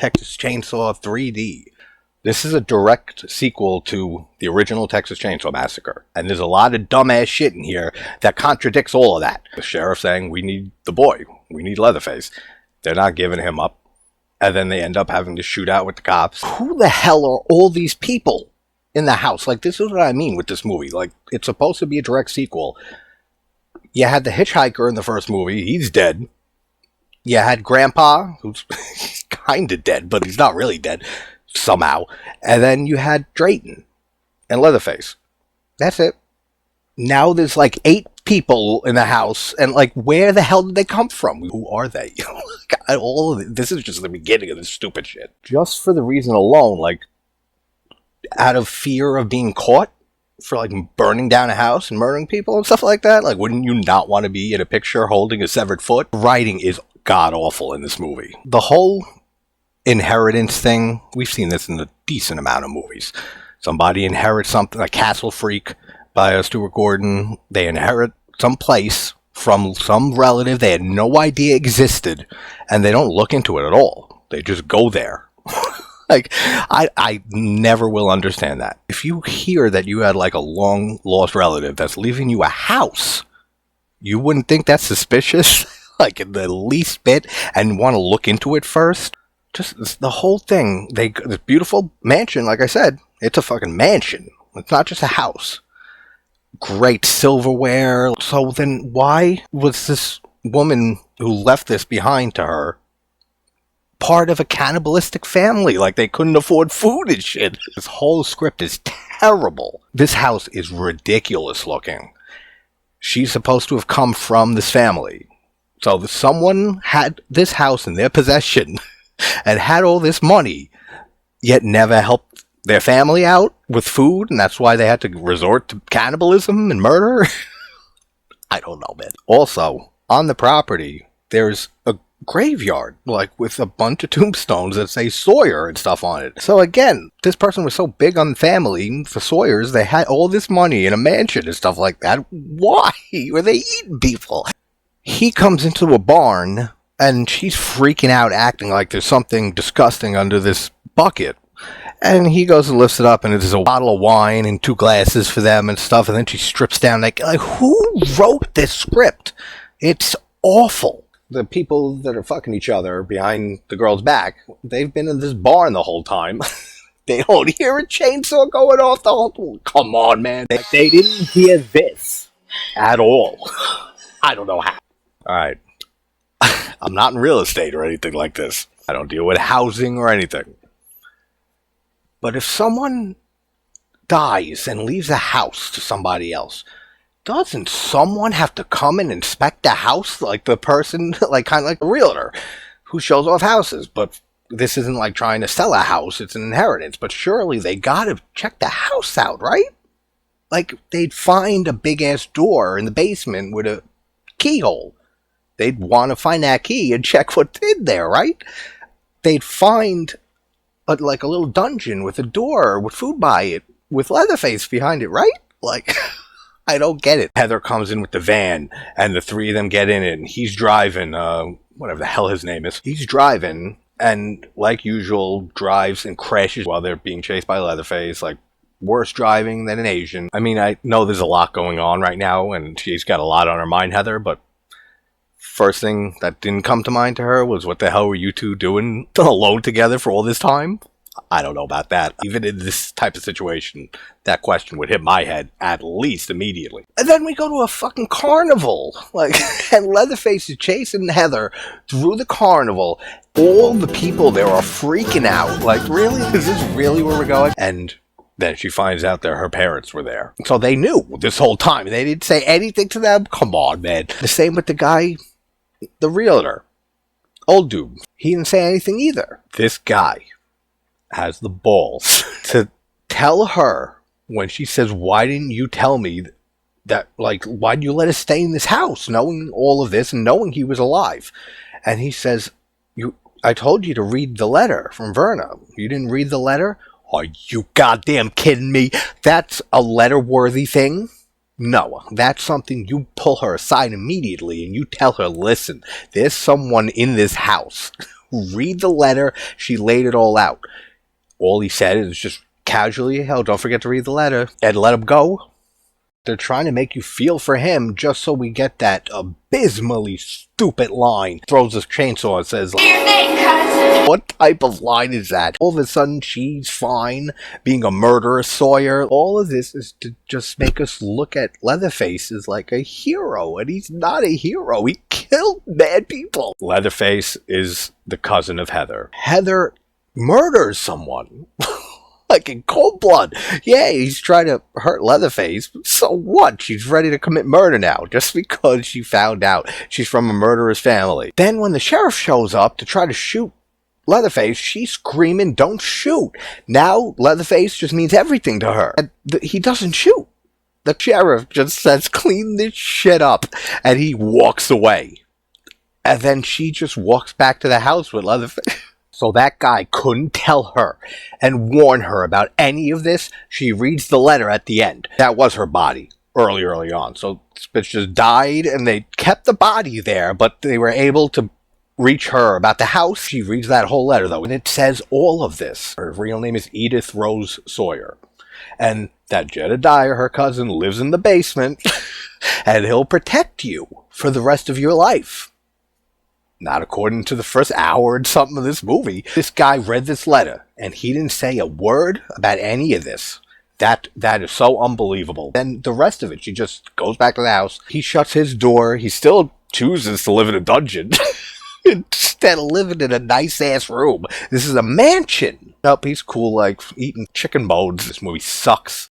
Texas Chainsaw 3D. This is a direct sequel to the original Texas Chain Saw Massacre. And there's a lot of dumbass shit in here that contradicts all of that. The sheriff saying, we need the boy. We need Leatherface. They're not giving him up. And then they end up having to shoot out with the cops. Who the hell are all these people in the house? Like, this is what I mean with this movie. Like, it's supposed to be a direct sequel. You had the hitchhiker in the first movie. He's dead. You had Grandpa, who's kind of dead, but he's not really dead somehow. And then you had Drayton and Leatherface. That's it. Now there's like 8 people in the house, and like, where the hell did they come from? Who are they? All of this is just the beginning of this stupid shit. Just for the reason alone, like, out of fear of being caught for like burning down a house and murdering people and stuff like that. Like, wouldn't you not want to be in a picture holding a severed foot? Writing is god awful in this movie. The whole inheritance thing, we've seen this in a decent amount of movies. Somebody inherits something, a Castle Freak by Stuart Gordon. They inherit some place from some relative they had no idea existed, and they don't look into it at all. They just go there. Like, I never will understand that. If you hear that you had like a long lost relative that's leaving you a house, you wouldn't think that's suspicious, like in the least bit, and want to look into it first. Just the whole thing. This beautiful mansion, like I said, it's a fucking mansion. It's not just a house. Great silverware. So then why was this woman who left this behind to her part of a cannibalistic family? Like, they couldn't afford food and shit. This whole script is terrible. This house is ridiculous looking. She's supposed to have come from this family. So someone had this house in their possession and had all this money, yet never helped their family out with food, and that's why they had to resort to cannibalism and murder? I don't know, man. Also, on the property, there's a graveyard, like, with a bunch of tombstones that say Sawyer and stuff on it. So again, this person was so big on family, for Sawyers, they had all this money in a mansion and stuff like that. Why were they eating people? He comes into a barn, and she's freaking out, acting like there's something disgusting under this bucket. And he goes and lifts it up, and there's a bottle of wine and 2 glasses for them and stuff, and then she strips down. Like, who wrote this script? It's awful. The people that are fucking each other behind the girl's back, they've been in this barn the whole time. They don't hear a chainsaw going off the whole... Come on, man. They didn't hear this at all. I don't know how. Alright. I'm not in real estate or anything like this. I don't deal with housing or anything. But if someone dies and leaves a house to somebody else, doesn't someone have to come and inspect the house? Like the person, like kind of like a realtor who shows off houses. But this isn't like trying to sell a house, it's an inheritance. But surely they gotta check the house out, right? Like, they'd find a big ass door in the basement with a keyhole. They'd want to find that key and check what's in there, right? They'd find like a little dungeon with a door with food by it with Leatherface behind it, right? Like, I don't get it. Heather comes in with the van, and the 3 of them get in it, and he's driving, whatever the hell his name is. He's driving, and like usual, drives and crashes while they're being chased by Leatherface. Like, worse driving than an Asian. I mean, I know there's a lot going on right now, and she's got a lot on her mind, Heather, but first thing that didn't come to mind to her was, what the hell were you 2 doing alone together for all this time? I don't know about that. Even in this type of situation, that question would hit my head at least immediately. And then we go to a fucking carnival. Like, and Leatherface is chasing Heather through the carnival. All the people there are freaking out. Like, really? Is this really where we're going? And then she finds out that her parents were there. So they knew this whole time. They didn't say anything to them? Come on, man. The same with the guy, the realtor. Old dude. He didn't say anything either. This guy has the balls to tell her when she says, why didn't you tell me that, like, why did you let us stay in this house knowing all of this and knowing he was alive? And he says, I told you to read the letter from Verna. You didn't read the letter? Are you goddamn kidding me? That's a letter-worthy thing? No, that's something you pull her aside immediately and you tell her, listen, there's someone in this house read the letter. She laid it all out. All he said is just casually, hell, don't forget to read the letter, and let him go. They're trying to make you feel for him just so we get that abysmally stupid line. Throws his chainsaw and says, "Do your thing, cousin." What type of line is that? All of a sudden, she's fine being a murderer, Sawyer. All of this is to just make us look at Leatherface as like a hero, and he's not a hero. He killed bad people. Leatherface is the cousin of Heather. Heather murders someone. Like in cold blood. Yeah, he's trying to hurt Leatherface. So what? She's ready to commit murder now, just because she found out she's from a murderer's family. Then when the sheriff shows up to try to shoot Leatherface, she's screaming, "Don't shoot." Now Leatherface just means everything to her. And he doesn't shoot. The sheriff just says, "Clean this shit up," and he walks away. And then she just walks back to the house with Leatherface. So that guy couldn't tell her and warn her about any of this. She reads the letter at the end. That was her body early on. So this bitch just died, and they kept the body there, but they were able to reach her about the house. She reads that whole letter, though, and it says all of this. Her real name is Edith Rose Sawyer. And that Jedediah, her cousin, lives in the basement, and he'll protect you for the rest of your life. Not according to the first hour and something of this movie. This guy read this letter, and he didn't say a word about any of this. That is so unbelievable. Then the rest of it, she just goes back to the house. He shuts his door. He still chooses to live in a dungeon instead of living in a nice-ass room. This is a mansion. Nope, he's cool, like eating chicken bones. This movie sucks.